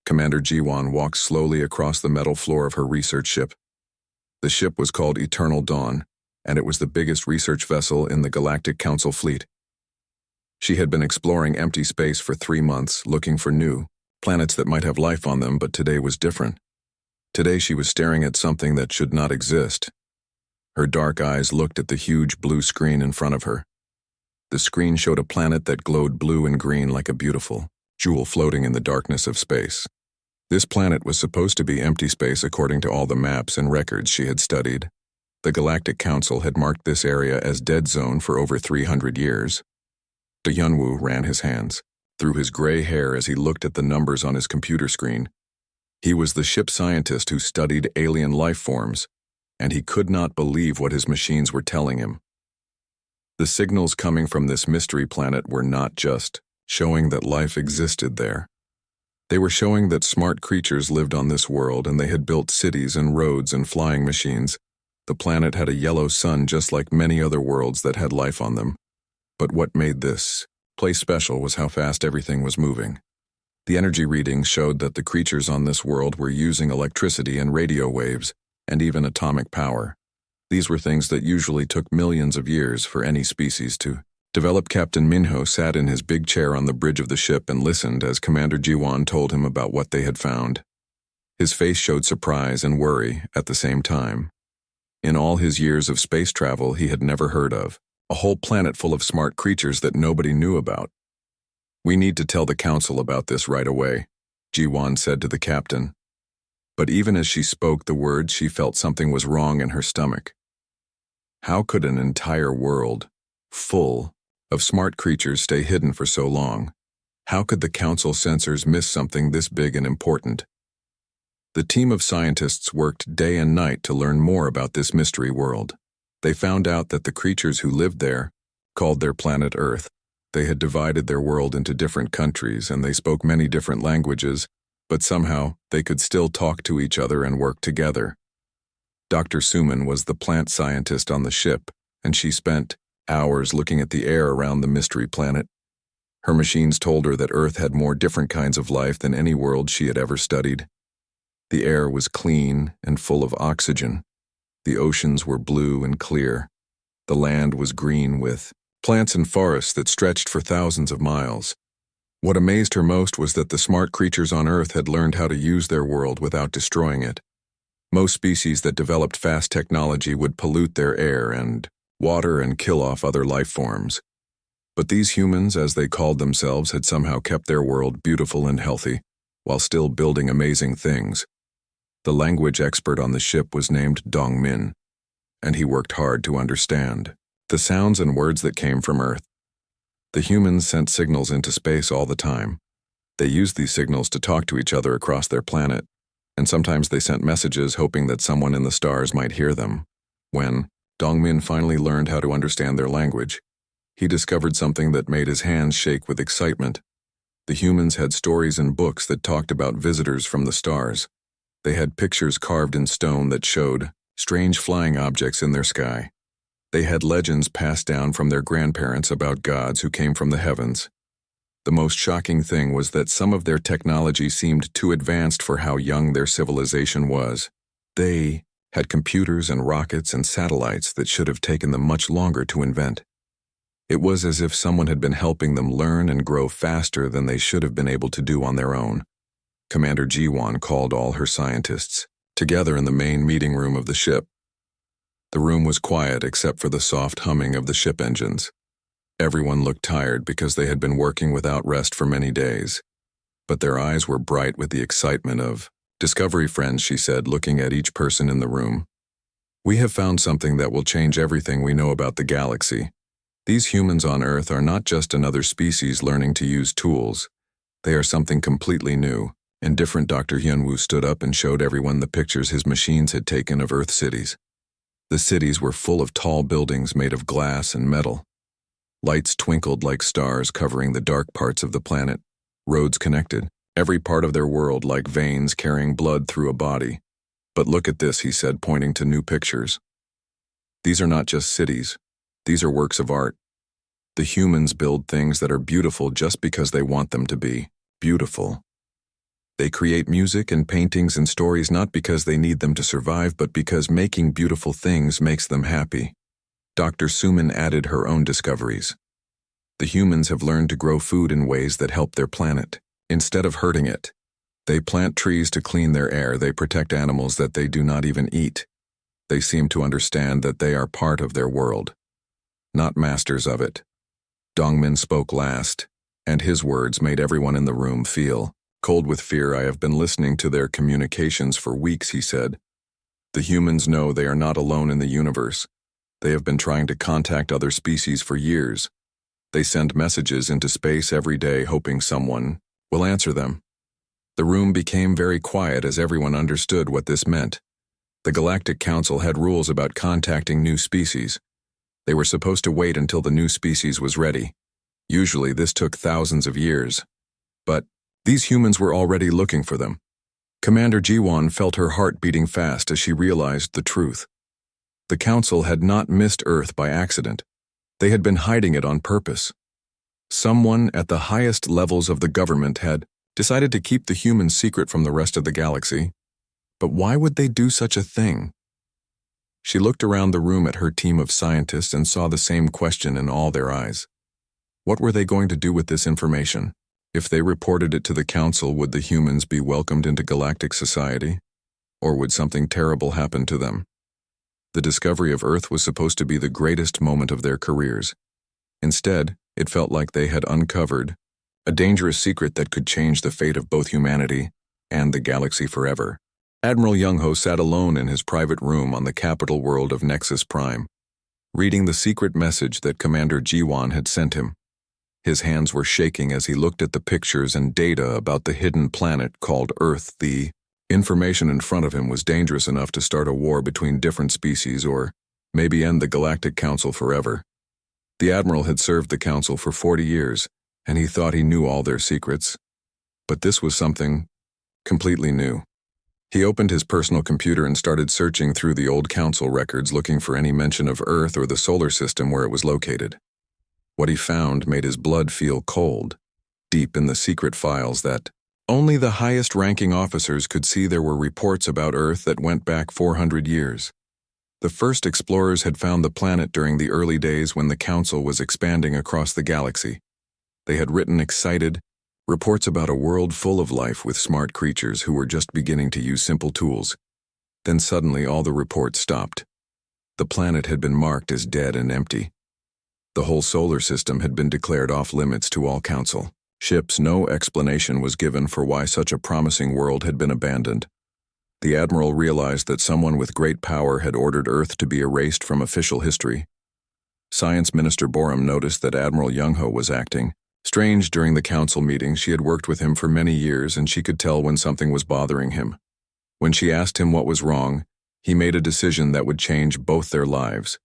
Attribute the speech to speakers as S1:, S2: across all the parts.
S1: Commander Jiwan walked slowly across the metal floor of her research ship. The ship was called Eternal Dawn, and it was the biggest research vessel in the Galactic Council fleet. She had been exploring empty space for 3 months, looking for new planets that might have life on them, but today was different. Today she was staring at something that should not exist. Her dark eyes looked at the huge blue screen in front of her. The screen showed a planet that glowed blue and green like a beautiful jewel floating in the darkness of space. This planet was supposed to be empty space according to all the maps and records she had studied. The Galactic Council had marked this area as dead zone for over 300 years. De Yunwu ran his hands through his gray hair as he looked at the numbers on his computer screen. He was the ship scientist who studied alien life forms, and he could not believe what his machines were telling him. The signals coming from this mystery planet were not just showing that life existed there. They were showing that smart creatures lived on this world, and they had built cities and roads and flying machines. The planet had a yellow sun just like many other worlds that had life on them. But what made this place special was how fast everything was moving. The energy readings showed that the creatures on this world were using electricity and radio waves, and even atomic power. These were things that usually took millions of years for any species to develop. Captain Minho sat in his big chair on the bridge of the ship and listened as Commander Jiwan told him about what they had found. His face showed surprise and worry at the same time. In all his years of space travel, he had never heard of a whole planet full of smart creatures that nobody knew about. "We need to tell the council about this right away," Jiwan said to the captain. But even as she spoke the words, she felt something was wrong in her stomach. How could an entire world, full of smart creatures, stay hidden for so long? How could the council censors miss something this big and important? The team of scientists worked day and night to learn more about this mystery world. They found out that the creatures who lived there called their planet Earth. They had divided their world into different countries, and they spoke many different languages, but somehow they could still talk to each other and work together. Dr. Suman was the plant scientist on the ship, and she spent hours looking at the air around the mystery planet. Her machines told her that Earth had more different kinds of life than any world she had ever studied. The air was clean and full of oxygen. The oceans were blue and clear. The land was green with plants and forests that stretched for thousands of miles. What amazed her most was that the smart creatures on Earth had learned how to use their world without destroying it. Most species that developed fast technology would pollute their air and water and kill off other life forms. But these humans, as they called themselves, had somehow kept their world beautiful and healthy, while still building amazing things. The language expert on the ship was named Dong Min, and he worked hard to understand the sounds and words that came from Earth. The humans sent signals into space all the time. They used these signals to talk to each other across their planet, and sometimes they sent messages hoping that someone in the stars might hear them. When Dongmin finally learned how to understand their language, he discovered something that made his hands shake with excitement. The humans had stories and books that talked about visitors from the stars. They had pictures carved in stone that showed strange flying objects in their sky. They had legends passed down from their grandparents about gods who came from the heavens. The most shocking thing was that some of their technology seemed too advanced for how young their civilization was. They had computers and rockets and satellites that should have taken them much longer to invent. It was as if someone had been helping them learn and grow faster than they should have been able to do on their own. Commander Jiwan called all her scientists together in the main meeting room of the ship. The room was quiet except for the soft humming of the ship engines. Everyone looked tired because they had been working without rest for many days. But their eyes were bright with the excitement of discovery. "Friends," she said, looking at each person in the room, "we have found something that will change everything we know about the galaxy. These humans on Earth are not just another species learning to use tools. They are something completely new and different." Dr. Hyunwoo stood up and showed everyone the pictures his machines had taken of Earth cities. The cities were full of tall buildings made of glass and metal. Lights twinkled like stars covering the dark parts of the planet. Roads connected every part of their world like veins carrying blood through a body. "But look at this," he said, pointing to new pictures. "These are not just cities. These are works of art. The humans build things that are beautiful just because they want them to be beautiful." They create music and paintings and stories not because they need them to survive, but because making beautiful things makes them happy. Dr. Suman added her own discoveries. The humans have learned to grow food in ways that help their planet, instead of hurting it. They plant trees to clean their air. They protect animals that they do not even eat. They seem to understand that they are part of their world, not masters of it. Dongmin spoke last, and his words made everyone in the room feel cold with fear. I have been listening to their communications for weeks, he said. The humans know they are not alone in the universe. They have been trying to contact other species for years. They send messages into space every day hoping someone will answer them. The room became very quiet as everyone understood what this meant. The Galactic Council had rules about contacting new species. They were supposed to wait until the new species was ready. Usually this took thousands of years. But these humans were already looking for them. Commander Jiwon felt her heart beating fast as she realized the truth. The Council had not missed Earth by accident. They had been hiding it on purpose. Someone at the highest levels of the government had decided to keep the humans secret from the rest of the galaxy. But why would they do such a thing? She looked around the room at her team of scientists and saw the same question in all their eyes. What were they going to do with this information? If they reported it to the Council, would the humans be welcomed into galactic society? Or would something terrible happen to them? The discovery of Earth was supposed to be the greatest moment of their careers. Instead, it felt like they had uncovered a dangerous secret that could change the fate of both humanity and the galaxy forever. Admiral Young-ho sat alone in his private room on the capital world of Nexus Prime, reading the secret message that Commander Jiwon had sent him. His hands were shaking as he looked at the pictures and data about the hidden planet called Earth. The information in front of him was dangerous enough to start a war between different species or maybe end the Galactic Council forever. The Admiral had served the Council for 40 years, and he thought he knew all their secrets. But this was something completely new. He opened his personal computer and started searching through the old Council records looking for any mention of Earth or the solar system where it was located. What he found made his blood feel cold. Deep in the secret files that only the highest-ranking officers could see, there were reports about Earth that went back 400 years. The first explorers had found the planet during the early days when the Council was expanding across the galaxy. They had written excited reports about a world full of life with smart creatures who were just beginning to use simple tools. Then suddenly all the reports stopped. The planet had been marked as dead and empty. The whole solar system had been declared off-limits to all Council ships. No explanation was given for why such a promising world had been abandoned. The Admiral realized that someone with great power had ordered Earth to be erased from official history. Science Minister Borum noticed that Admiral Young-ho was acting strange during the Council meetings. She had worked with him for many years, and she could tell when something was bothering him. When she asked him what was wrong, he made a decision that would change both their lives.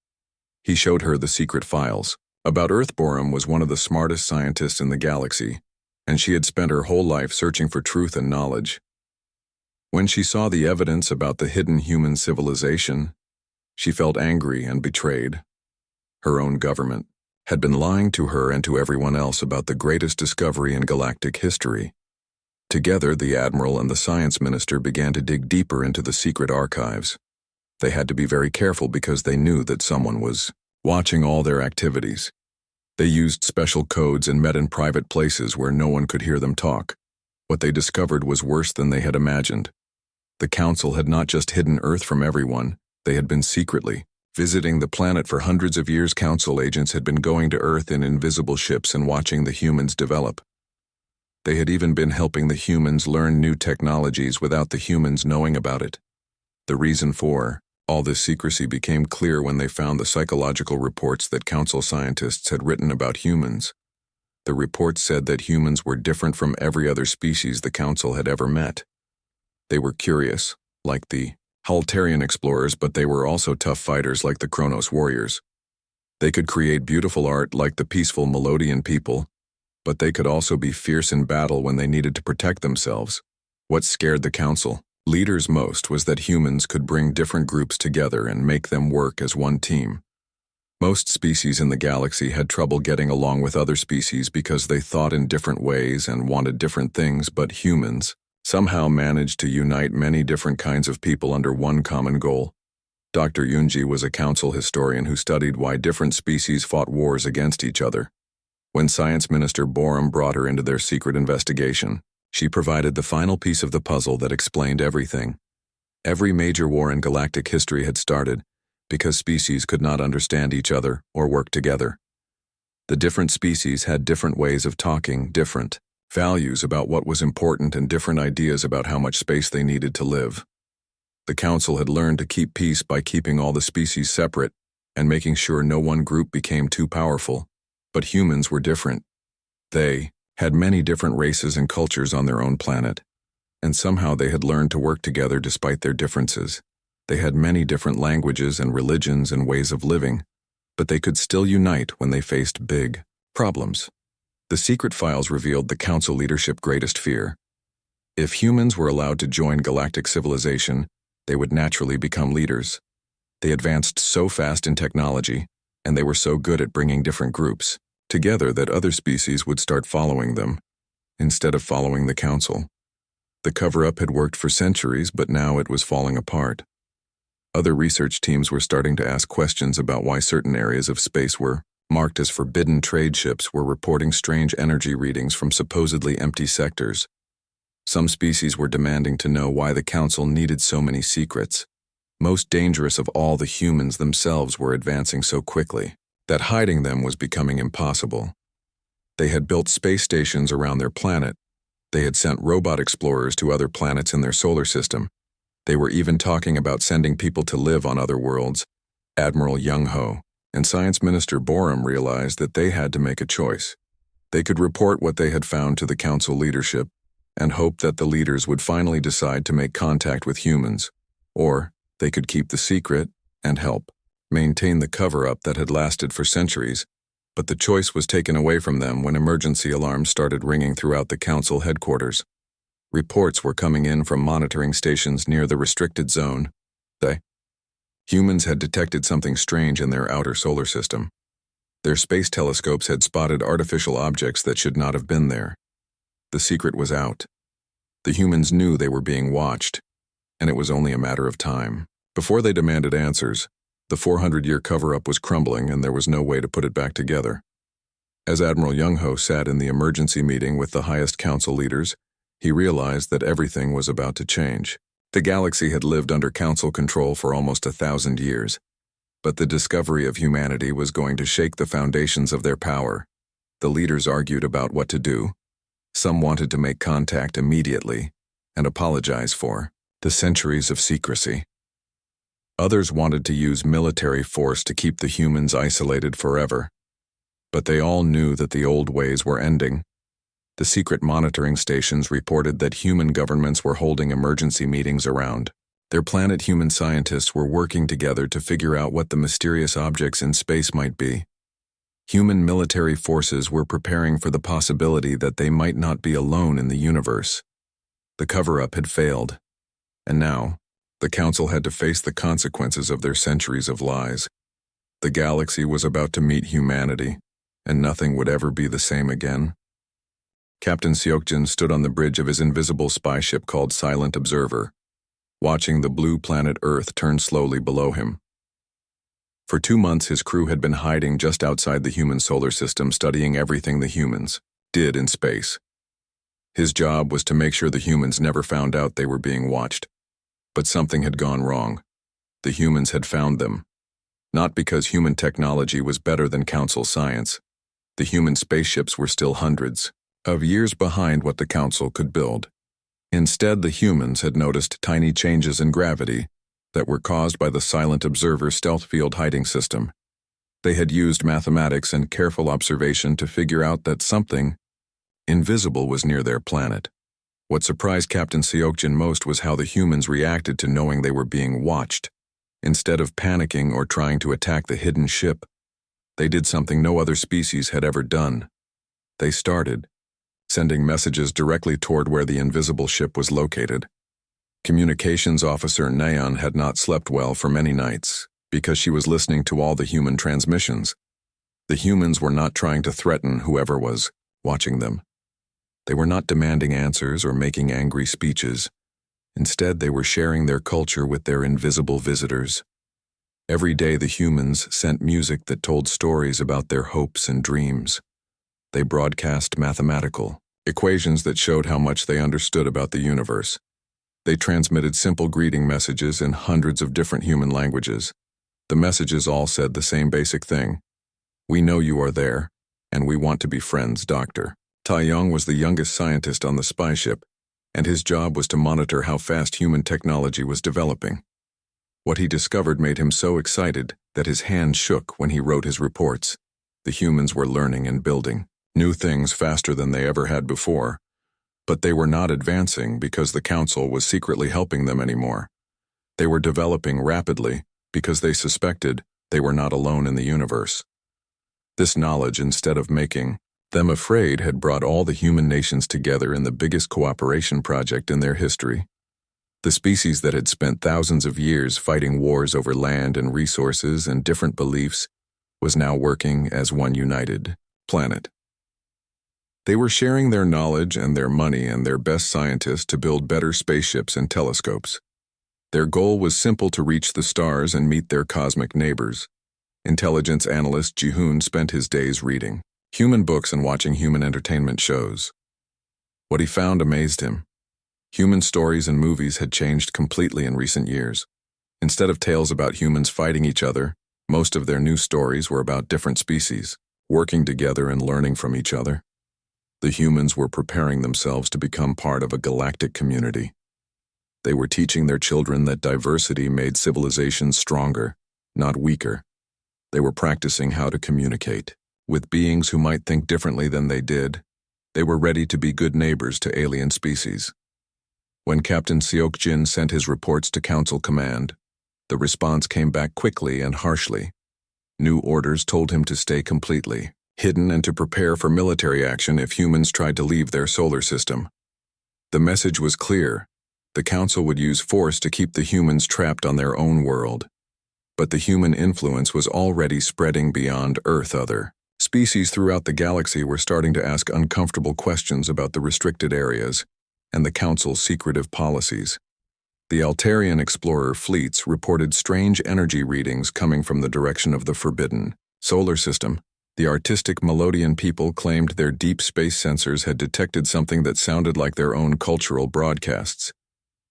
S1: He showed her the secret files. About Earth. Borum was one of the smartest scientists in the galaxy, and she had spent her whole life searching for truth and knowledge. When she saw the evidence about the hidden human civilization, she felt angry and betrayed. Her own government had been lying to her and to everyone else about the greatest discovery in galactic history. Together, the Admiral and the Science Minister began to dig deeper into the secret archives. They had to be very careful because they knew that someone was watching all their activities. They used special codes and met in private places where no one could hear them talk. What they discovered was worse than they had imagined. The Council had not just hidden Earth from everyone, they had been secretly visiting the planet for hundreds of years. Council agents had been going to Earth in invisible ships and watching the humans develop. They had even been helping the humans learn new technologies without the humans knowing about it. The reason for all this secrecy became clear when they found the psychological reports that Council scientists had written about humans. The reports said that humans were different from every other species the Council had ever met. They were curious, like the Hultarian explorers, but they were also tough fighters like the Kronos warriors. They could create beautiful art like the peaceful Melodian people, but they could also be fierce in battle when they needed to protect themselves. What scared the Council leaders most was that humans could bring different groups together and make them work as one team. Most species in the galaxy had trouble getting along with other species because they thought in different ways and wanted different things, but humans somehow managed to unite many different kinds of people under one common goal. Dr. Yunji was a council historian who studied why different species fought wars against each other. When Science Minister Borum brought her into their secret investigation, she provided the final piece of the puzzle that explained everything. Every major war in galactic history had started because species could not understand each other or work together. The different species had different ways of talking, different values about what was important, and different ideas about how much space they needed to live. The Council had learned to keep peace by keeping all the species separate and making sure no one group became too powerful. But humans were different. They had many different races and cultures on their own planet, and somehow they had learned to work together despite their differences. They had many different languages and religions and ways of living, but they could still unite when they faced big problems. The secret files revealed the Council leadership's greatest fear. If humans were allowed to join galactic civilization, they would naturally become leaders. They advanced so fast in technology, and they were so good at bringing different groups together that other species would start following them, instead of following the Council. The cover-up had worked for centuries, but now it was falling apart. Other research teams were starting to ask questions about why certain areas of space were marked as forbidden. Trade ships were reporting strange energy readings from supposedly empty sectors. Some species were demanding to know why the Council needed so many secrets. Most dangerous of all, the humans themselves were advancing so quickly that hiding them was becoming impossible. They had built space stations around their planet. They had sent robot explorers to other planets in their solar system. They were even talking about sending people to live on other worlds. Admiral Young-ho and Science Minister Borum realized that they had to make a choice. They could report what they had found to the Council leadership and hope that the leaders would finally decide to make contact with humans, or they could keep the secret and help maintain the cover-up that had lasted for centuries. But the choice was taken away from them when emergency alarms started ringing throughout the Council headquarters. Reports were coming in from monitoring stations near the restricted zone. Humans had detected something strange in their outer solar system. Their space telescopes had spotted artificial objects that should not have been there. The secret was out. The humans knew they were being watched, and it was only a matter of time. Before they demanded answers, the 400-year cover-up was crumbling and there was no way to put it back together. As Admiral Young-ho sat in the emergency meeting with the highest Council leaders, he realized that everything was about to change. The galaxy had lived under Council control for almost 1,000 years, but the discovery of humanity was going to shake the foundations of their power. The leaders argued about what to do. Some wanted to make contact immediately and apologize for the centuries of secrecy. Others wanted to use military force to keep the humans isolated forever. But they all knew that the old ways were ending. The secret monitoring stations reported that human governments were holding emergency meetings around their planet. Human scientists were working together to figure out what the mysterious objects in space might be. Human military forces were preparing for the possibility that they might not be alone in the universe. The cover-up had failed, and now the Council had to face the consequences of their centuries of lies. The galaxy was about to meet humanity, and nothing would ever be the same again. Captain Seokjin stood on the bridge of his invisible spy ship called Silent Observer, watching the blue planet Earth turn slowly below him. For 2 months his crew had been hiding just outside the human solar system, studying everything the humans did in space. His job was to make sure the humans never found out they were being watched. But something had gone wrong. The humans had found them. Not because human technology was better than Council science. The human spaceships were still hundreds of years behind what the Council could build. Instead, the humans had noticed tiny changes in gravity that were caused by the Silent Observer stealth field hiding system. They had used mathematics and careful observation to figure out that something invisible was near their planet. What surprised Captain Seokjin most was how the humans reacted to knowing they were being watched. Instead of panicking or trying to attack the hidden ship, they did something no other species had ever done. They started sending messages directly toward where the invisible ship was located. Communications officer Naeon had not slept well for many nights because she was listening to all the human transmissions. The humans were not trying to threaten whoever was watching them. They were not demanding answers or making angry speeches. Instead, they were sharing their culture with their invisible visitors. Every day the humans sent music that told stories about their hopes and dreams. They broadcast mathematical equations that showed how much they understood about the universe. They transmitted simple greeting messages in hundreds of different human languages. The messages all said the same basic thing. We know you are there, and we want to be friends, Doctor. Taeyong was the youngest scientist on the spy ship, and his job was to monitor how fast human technology was developing. What he discovered made him so excited that his hand shook when he wrote his reports. The humans were learning and building new things faster than they ever had before, but they were not advancing because the Council was secretly helping them anymore. They were developing rapidly because they suspected they were not alone in the universe. This knowledge, instead of making them afraid, had brought all the human nations together in the biggest cooperation project in their history. The species that had spent thousands of years fighting wars over land and resources and different beliefs was now working as one united planet. They were sharing their knowledge and their money and their best scientists to build better spaceships and telescopes. Their goal was simple: to reach the stars and meet their cosmic neighbors. Intelligence analyst Ji-hoon spent his days reading human books and watching human entertainment shows. What he found amazed him. Human stories and movies had changed completely in recent years. Instead of tales about humans fighting each other, most of their new stories were about different species, working together and learning from each other. The humans were preparing themselves to become part of a galactic community. They were teaching their children that diversity made civilizations stronger, not weaker. They were practicing how to communicate with beings who might think differently than they did. They were ready to be good neighbors to alien species. When Captain Seok-jin sent his reports to Council Command, the response came back quickly and harshly. New orders told him to stay completely hidden and to prepare for military action if humans tried to leave their solar system. The message was clear. The Council would use force to keep the humans trapped on their own world. But the human influence was already spreading beyond Earth. Other species throughout the galaxy were starting to ask uncomfortable questions about the restricted areas and the Council's secretive policies. The Altarian explorer fleets reported strange energy readings coming from the direction of the forbidden solar system. The artistic Melodian people claimed their deep space sensors had detected something that sounded like their own cultural broadcasts.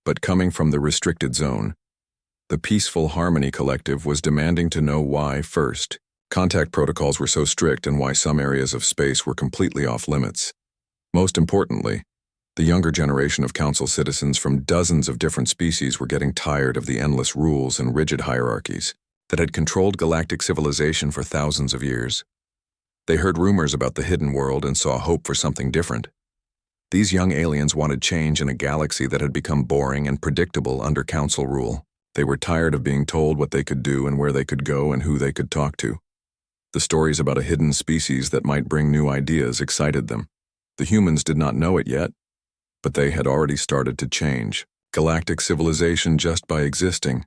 S1: But coming from the restricted zone, the Peaceful Harmony Collective was demanding to know why first contact protocols were so strict and why some areas of space were completely off limits. Most importantly, the younger generation of Council citizens from dozens of different species were getting tired of the endless rules and rigid hierarchies that had controlled galactic civilization for thousands of years. They heard rumors about the hidden world and saw hope for something different. These young aliens wanted change in a galaxy that had become boring and predictable under Council rule. They were tired of being told what they could do and where they could go and who they could talk to. The stories about a hidden species that might bring new ideas excited them. The humans did not know it yet, but they had already started to change galactic civilization just by existing.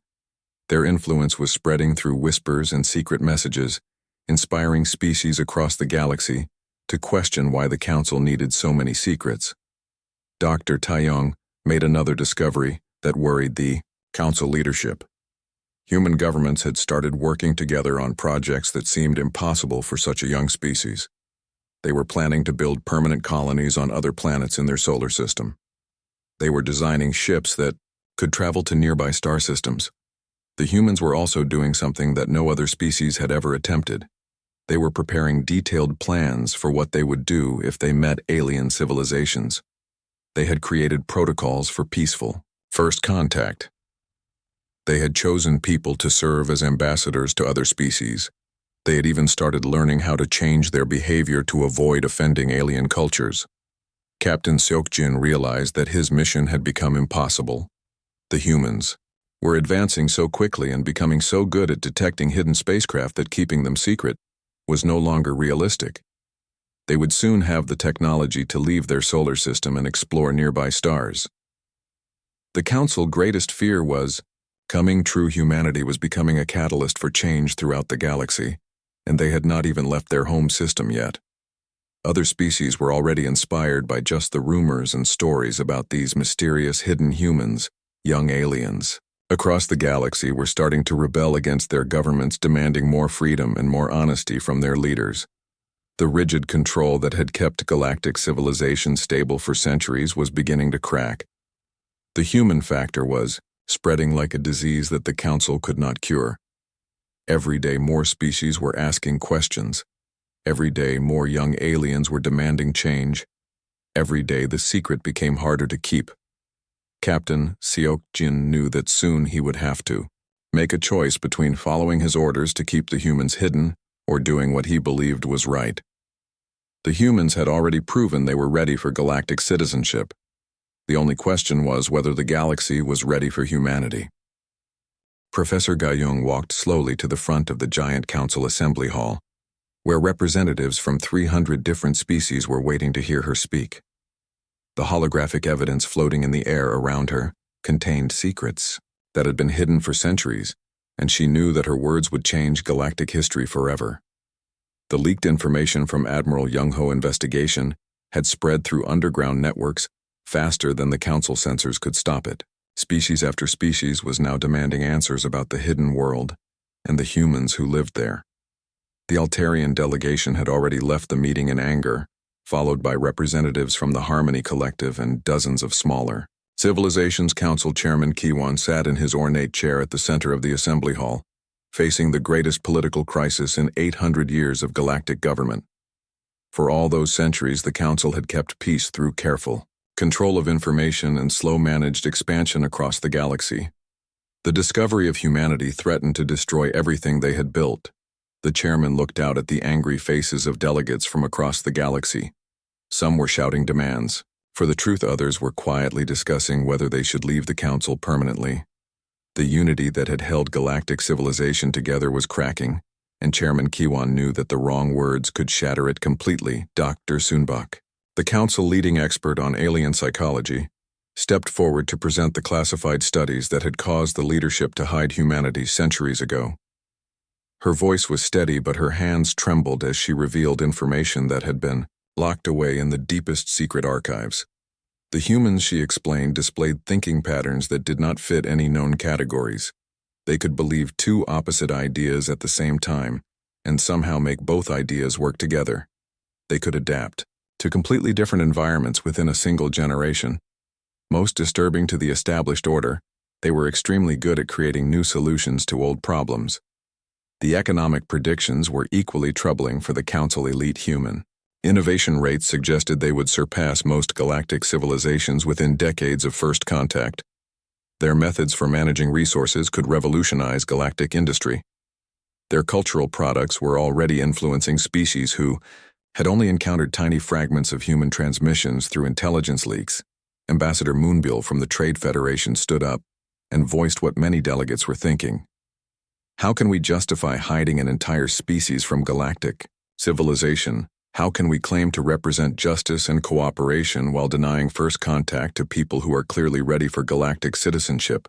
S1: Their influence was spreading through whispers and secret messages, inspiring species across the galaxy to question why the Council needed so many secrets. Dr. Taeyong made another discovery that worried the Council leadership. Human governments had started working together on projects that seemed impossible for such a young species. They were planning to build permanent colonies on other planets in their solar system. They were designing ships that could travel to nearby star systems. The humans were also doing something that no other species had ever attempted. They were preparing detailed plans for what they would do if they met alien civilizations. They had created protocols for peaceful first contact. They had chosen people to serve as ambassadors to other species. They had even started learning how to change their behavior to avoid offending alien cultures. Captain Seok-jin realized that his mission had become impossible. The humans were advancing so quickly and becoming so good at detecting hidden spacecraft that keeping them secret was no longer realistic. They would soon have the technology to leave their solar system and explore nearby stars. The Council's greatest fear was coming true. Humanity was becoming a catalyst for change throughout the galaxy, and they had not even left their home system yet. Other species were already inspired by just the rumors and stories about these mysterious hidden humans, young aliens. Across the galaxy were starting to rebel against their governments, demanding more freedom and more honesty from their leaders. The rigid control that had kept galactic civilization stable for centuries was beginning to crack. The human factor was spreading like a disease that the Council could not cure. Every day more species were asking questions. Every day more young aliens were demanding change. Every day the secret became harder to keep. Captain Seok-jin knew that soon he would have to make a choice between following his orders to keep the humans hidden or doing what he believed was right. The humans had already proven they were ready for galactic citizenship. The only question was whether the galaxy was ready for humanity. Professor Gayung walked slowly to the front of the giant council assembly hall, where representatives from 300 different species were waiting to hear her speak. The holographic evidence floating in the air around her contained secrets that had been hidden for centuries, and she knew that her words would change galactic history forever. The leaked information from Admiral Young-Ho's investigation had spread through underground networks faster than the Council sensors could stop it. Species after species was now demanding answers about the hidden world and the humans who lived there. The Altarian delegation had already left the meeting in anger, followed by representatives from the Harmony Collective and dozens of smaller. Civilizations Council Chairman Kiwan sat in his ornate chair at the center of the assembly hall, facing the greatest political crisis in 800 years of galactic government. For all those centuries, the Council had kept peace through careful control of information and slow-managed expansion across the galaxy. The discovery of humanity threatened to destroy everything they had built. The chairman looked out at the angry faces of delegates from across the galaxy. Some were shouting demands. For the truth, others were quietly discussing whether they should leave the council permanently. The unity that had held galactic civilization together was cracking, and Chairman Kiwan knew that the wrong words could shatter it completely. Dr. Sunbak, the council leading expert on alien psychology, stepped forward to present the classified studies that had caused the leadership to hide humanity centuries ago. Her voice was steady, but her hands trembled as she revealed information that had been locked away in the deepest secret archives. The humans, she explained, displayed thinking patterns that did not fit any known categories. They could believe two opposite ideas at the same time and somehow make both ideas work together. They could adapt to completely different environments within a single generation. Most disturbing to the established order, they were extremely good at creating new solutions to old problems. The economic predictions were equally troubling for the Council elite human. Innovation rates suggested they would surpass most galactic civilizations within decades of first contact. Their methods for managing resources could revolutionize galactic industry. Their cultural products were already influencing species who had only encountered tiny fragments of human transmissions through intelligence leaks. Ambassador Moonbill from the Trade Federation stood up and voiced what many delegates were thinking. How can we justify hiding an entire species from galactic civilization? How can we claim to represent justice and cooperation while denying first contact to people who are clearly ready for galactic citizenship?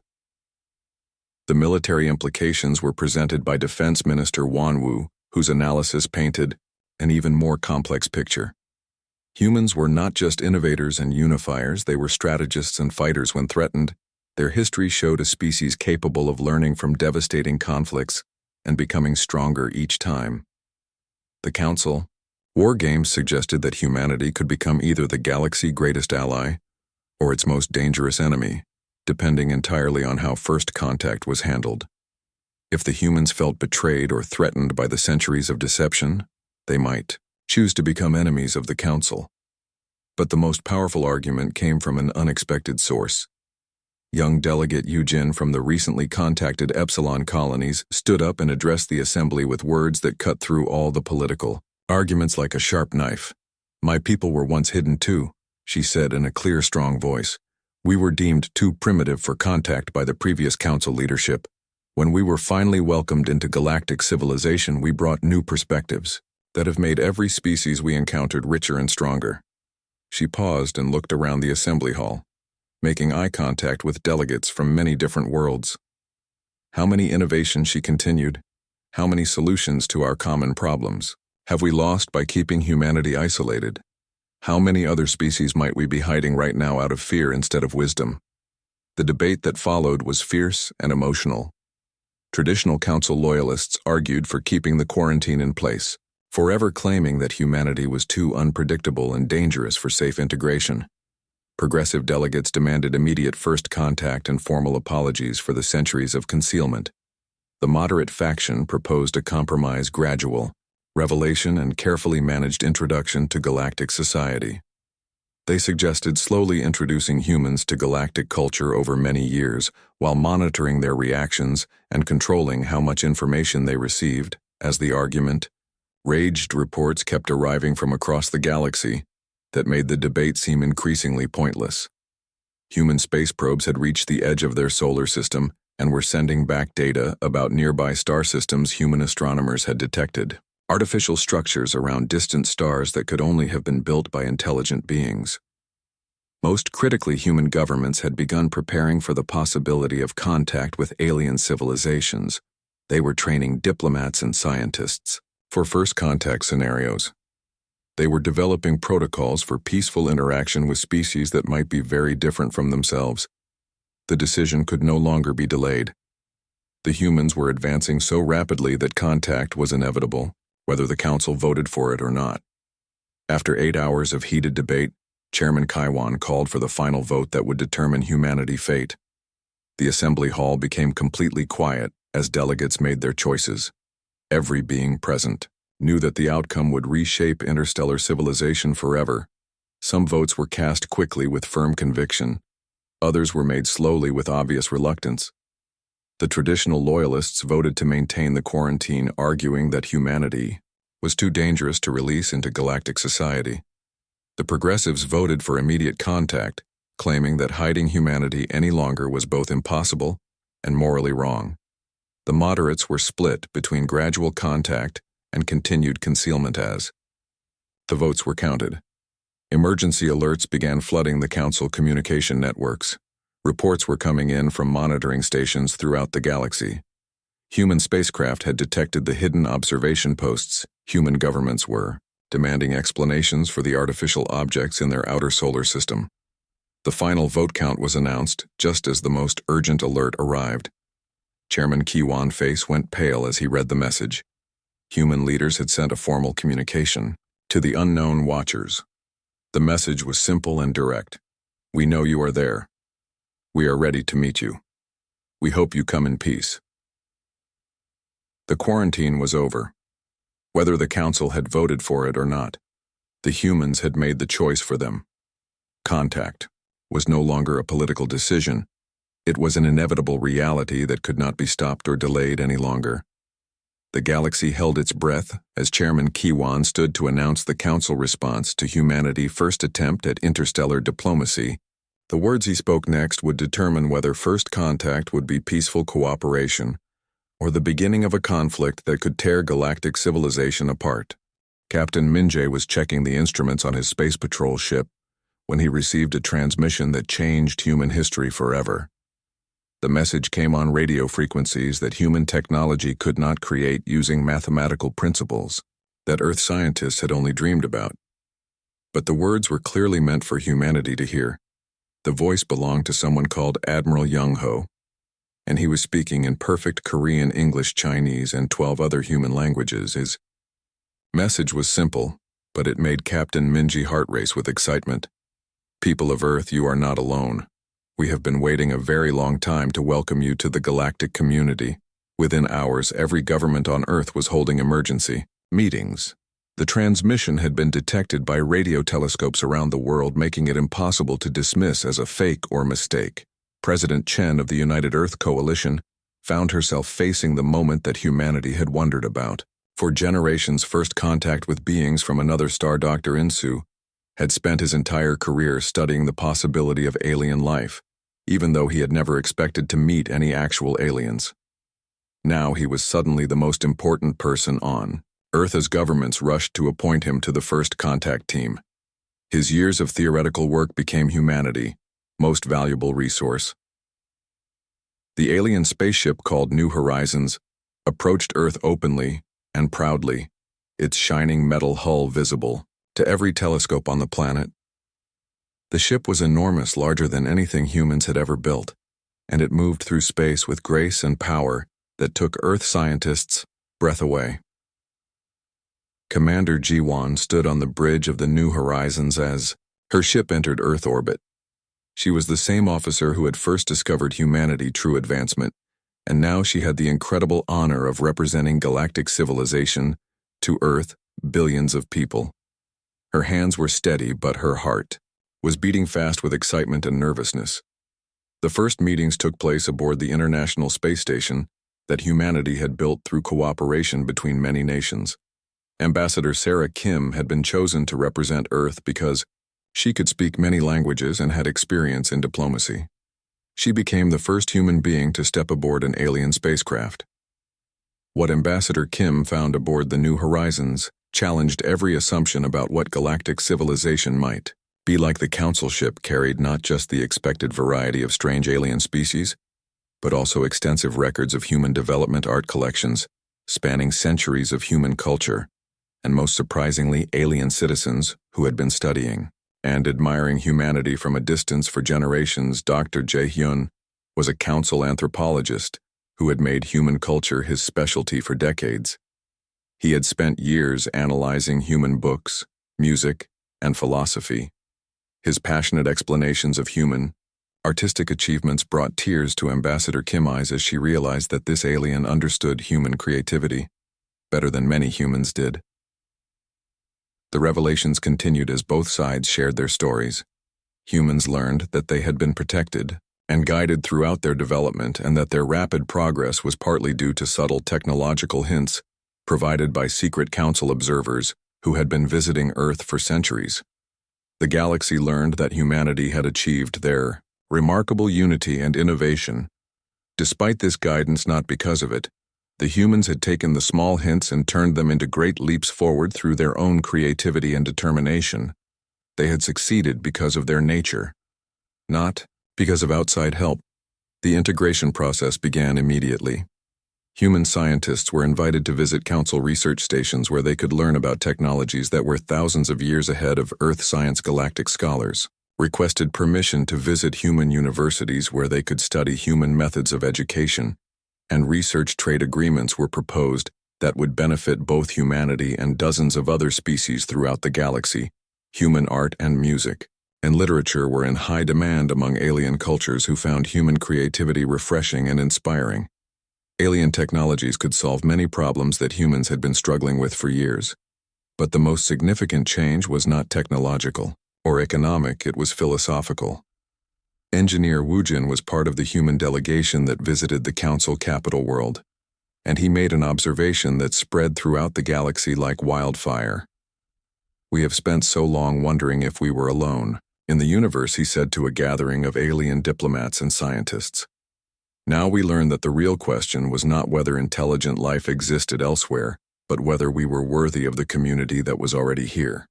S1: The military implications were presented by Defense Minister Wan Wu, whose analysis painted an even more complex picture. Humans were not just innovators and unifiers, they were strategists and fighters when threatened. Their history showed a species capable of learning from devastating conflicts and becoming stronger each time. The Council War games suggested that humanity could become either the galaxy's greatest ally or its most dangerous enemy, depending entirely on how first contact was handled. If the humans felt betrayed or threatened by the centuries of deception, they might choose to become enemies of the Council. But the most powerful argument came from an unexpected source. Young Delegate Eugene from the recently contacted Epsilon colonies stood up and addressed the assembly with words that cut through all the political arguments like a sharp knife. "My people were once hidden too," she said in a clear, strong voice. "We were deemed too primitive for contact by the previous council leadership. When we were finally welcomed into galactic civilization, we brought new perspectives that have made every species we encountered richer and stronger." She paused and looked around the assembly hall, making eye contact with delegates from many different worlds. "How many innovations," she continued, "how many solutions to our common problems. Have we lost by keeping humanity isolated? How many other species might we be hiding right now out of fear instead of wisdom? The debate that followed was fierce and emotional. Traditional council loyalists argued for keeping the quarantine in place, forever claiming that humanity was too unpredictable and dangerous for safe integration. Progressive delegates demanded immediate first contact and formal apologies for the centuries of concealment. The moderate faction proposed a compromise: gradual revelation and carefully managed introduction to galactic society. They suggested slowly introducing humans to galactic culture over many years, while monitoring their reactions and controlling how much information they received. As the argument raged, reports kept arriving from across the galaxy that made the debate seem increasingly pointless. Human space probes had reached the edge of their solar system and were sending back data about nearby star systems human astronomers had detected. Artificial structures around distant stars that could only have been built by intelligent beings. Most critically, human governments had begun preparing for the possibility of contact with alien civilizations. They were training diplomats and scientists for first contact scenarios. They were developing protocols for peaceful interaction with species that might be very different from themselves. The decision could no longer be delayed. The humans were advancing so rapidly that contact was inevitable, whether the council voted for it or not. After 8 hours of heated debate, Chairman Kaiwan called for the final vote that would determine humanity fate. The assembly hall became completely quiet as delegates made their choices. Every being present knew that the outcome would reshape interstellar civilization forever. Some votes were cast quickly with firm conviction. Others were made slowly with obvious reluctance. The traditional loyalists voted to maintain the quarantine, arguing that humanity was too dangerous to release into galactic society. The progressives voted for immediate contact, claiming that hiding humanity any longer was both impossible and morally wrong. The moderates were split between gradual contact and continued concealment as the votes were counted. Emergency alerts began flooding the council communication networks. Reports were coming in from monitoring stations throughout the galaxy. Human spacecraft had detected the hidden observation posts. Human governments were demanding explanations for the artificial objects in their outer solar system. The final vote count was announced just as the most urgent alert arrived. Chairman Kiwan's face went pale as he read the message. Human leaders had sent a formal communication to the unknown watchers. The message was simple and direct. We know you are there. We are ready to meet you. We hope you come in peace. The quarantine was over. Whether the council had voted for it or not, the humans had made the choice for them. Contact was no longer a political decision. It was an inevitable reality that could not be stopped or delayed any longer. The galaxy held its breath as Chairman Kiwan stood to announce the council response to humanity's first attempt at interstellar diplomacy. The words he spoke next would determine whether first contact would be peaceful cooperation or the beginning of a conflict that could tear galactic civilization apart. Captain Minjay was checking the instruments on his space patrol ship when he received a transmission that changed human history forever. The message came on radio frequencies that human technology could not create using mathematical principles that Earth scientists had only dreamed about. But the words were clearly meant for humanity to hear. The voice belonged to someone called Admiral Young-ho, and he was speaking in perfect Korean, English, Chinese, and 12 other human languages. His message was simple, but it made Captain Minji heart race with excitement. People of Earth, you are not alone. We have been waiting a very long time to welcome you to the galactic community. Within hours, every government on Earth was holding emergency meetings. The transmission had been detected by radio telescopes around the world, making it impossible to dismiss as a fake or mistake. President Chen of the United Earth Coalition found herself facing the moment that humanity had wondered about. For generations, first contact with beings from another star. Dr. Insu had spent his entire career studying the possibility of alien life, even though he had never expected to meet any actual aliens. Now he was suddenly the most important person on Earth as governments rushed to appoint him to the first contact team. His years of theoretical work became humanity's most valuable resource. The alien spaceship called New Horizons approached Earth openly and proudly. its shining metal hull visible to every telescope on the planet. The ship was enormous, larger than anything humans had ever built, and it moved through space with grace and power that took Earth scientists' breath away. Commander Jiwan stood on the bridge of the New Horizons as her ship entered Earth orbit. She was the same officer who had first discovered humanity true advancement, and now she had the incredible honor of representing galactic civilization to Earth, billions of people. Her hands were steady, but her heart was beating fast with excitement and nervousness. The first meetings took place aboard the International Space Station that humanity had built through cooperation between many nations. Ambassador Sarah Kim had been chosen to represent Earth because she could speak many languages and had experience in diplomacy. She became the first human being to step aboard an alien spacecraft. What Ambassador Kim found aboard the New Horizons challenged every assumption about what galactic civilization might be like. The Council ship carried not just the expected variety of strange alien species, but also extensive records of human development art collections spanning centuries of human culture, and most surprisingly, alien citizens who had been studying and admiring humanity from a distance for generations. Dr. Jae-hyun was a council anthropologist who had made human culture his specialty for decades. He had spent years analyzing human books, music, and philosophy. His passionate explanations of human, artistic achievements brought tears to Ambassador Kim's eyes as she realized that this alien understood human creativity better than many humans did. The revelations continued as both sides shared their stories. Humans learned that they had been protected and guided throughout their development, and that their rapid progress was partly due to subtle technological hints provided by secret council observers who had been visiting Earth for centuries. The galaxy learned that humanity had achieved their remarkable unity and innovation. Despite this guidance, not because of it, the humans had taken the small hints and turned them into great leaps forward through their own creativity and determination. They had succeeded because of their nature, not because of outside help. The integration process began immediately. Human scientists were invited to visit council research stations where they could learn about technologies that were thousands of years ahead of Earth science. Galactic scholars requested permission to visit human universities where they could study human methods of education, and research trade agreements were proposed that would benefit both humanity and dozens of other species throughout the galaxy. Human art and music and literature were in high demand among alien cultures who found human creativity refreshing and inspiring. Alien technologies could solve many problems that humans had been struggling with for years. But the most significant change was not technological or economic, it was philosophical. Engineer Woojin was part of the human delegation that visited the council capital world, and he made an observation that spread throughout the galaxy like wildfire. "We have spent so long wondering if we were alone in the universe," he said to a gathering of alien diplomats and scientists. "Now we learn that the real question was not whether intelligent life existed elsewhere, but whether we were worthy of the community that was already here."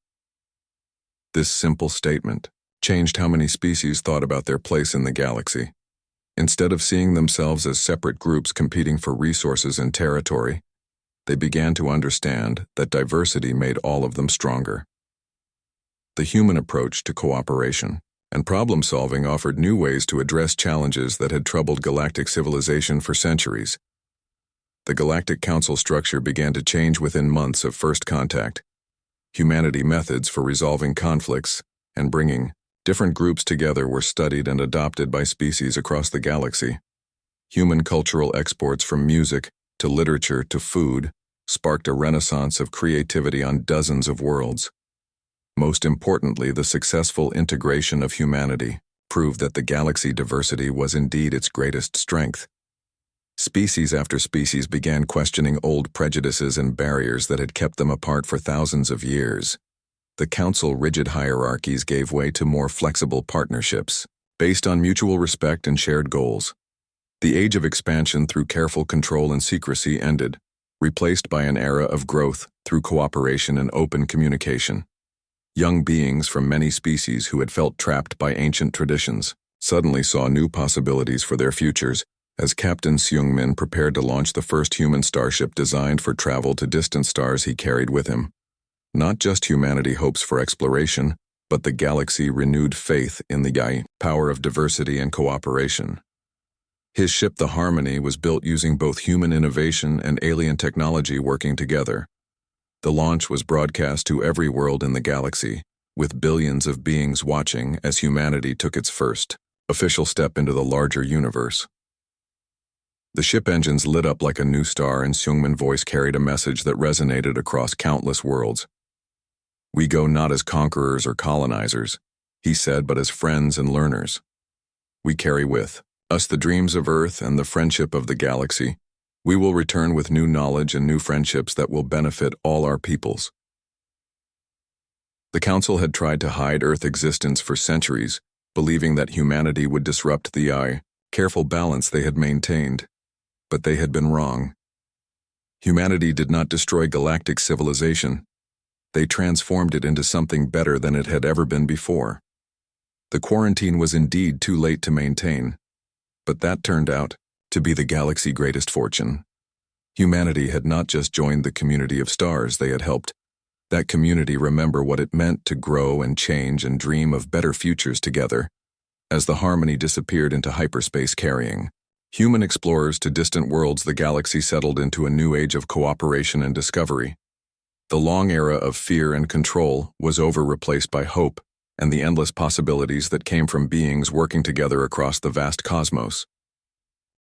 S1: This simple statement changed how many species thought about their place in the galaxy. Instead of seeing themselves as separate groups competing for resources and territory, they began to understand that diversity made all of them stronger. The human approach to cooperation and problem-solving offered new ways to address challenges that had troubled galactic civilization for centuries. The Galactic Council structure began to change within months of first contact. Humanity methods for resolving conflicts and bringing different groups together were studied and adopted by species across the galaxy. Human cultural exports from music to literature to food sparked a renaissance of creativity on dozens of worlds. Most importantly, the successful integration of humanity proved that the galaxy diversity was indeed its greatest strength. Species after species began questioning old prejudices and barriers that had kept them apart for thousands of years. The council's rigid hierarchies gave way to more flexible partnerships, based on mutual respect and shared goals. The age of expansion through careful control and secrecy ended, replaced by an era of growth through cooperation and open communication. Young beings from many species who had felt trapped by ancient traditions suddenly saw new possibilities for their futures. As Captain Seung-min prepared to launch the first human starship designed for travel to distant stars, he carried with him not just humanity hopes for exploration, but the galaxy renewed faith in the power of diversity and cooperation. His ship, the Harmony, was built using both human innovation and alien technology working together. The launch was broadcast to every world in the galaxy, with billions of beings watching as humanity took its first official step into the larger universe. The ship engines lit up like a new star, and Seung-min's voice carried a message that resonated across countless worlds. "We go not as conquerors or colonizers," he said, "but as friends and learners. We carry with us the dreams of Earth and the friendship of the galaxy. We will return with new knowledge and new friendships that will benefit all our peoples." The Council had tried to hide Earth existence for centuries, believing that humanity would disrupt the careful balance they had maintained. But they had been wrong. Humanity did not destroy galactic civilization. They transformed it into something better than it had ever been before. The quarantine was indeed too late to maintain, but that turned out to be the galaxy's greatest fortune. Humanity had not just joined the community of stars, they had helped that community remember what it meant to grow and change and dream of better futures together. As the Harmony disappeared into hyperspace carrying human explorers to distant worlds, the galaxy settled into a new age of cooperation and discovery. The long era of fear and control was over, replaced by hope and the endless possibilities that came from beings working together across the vast cosmos.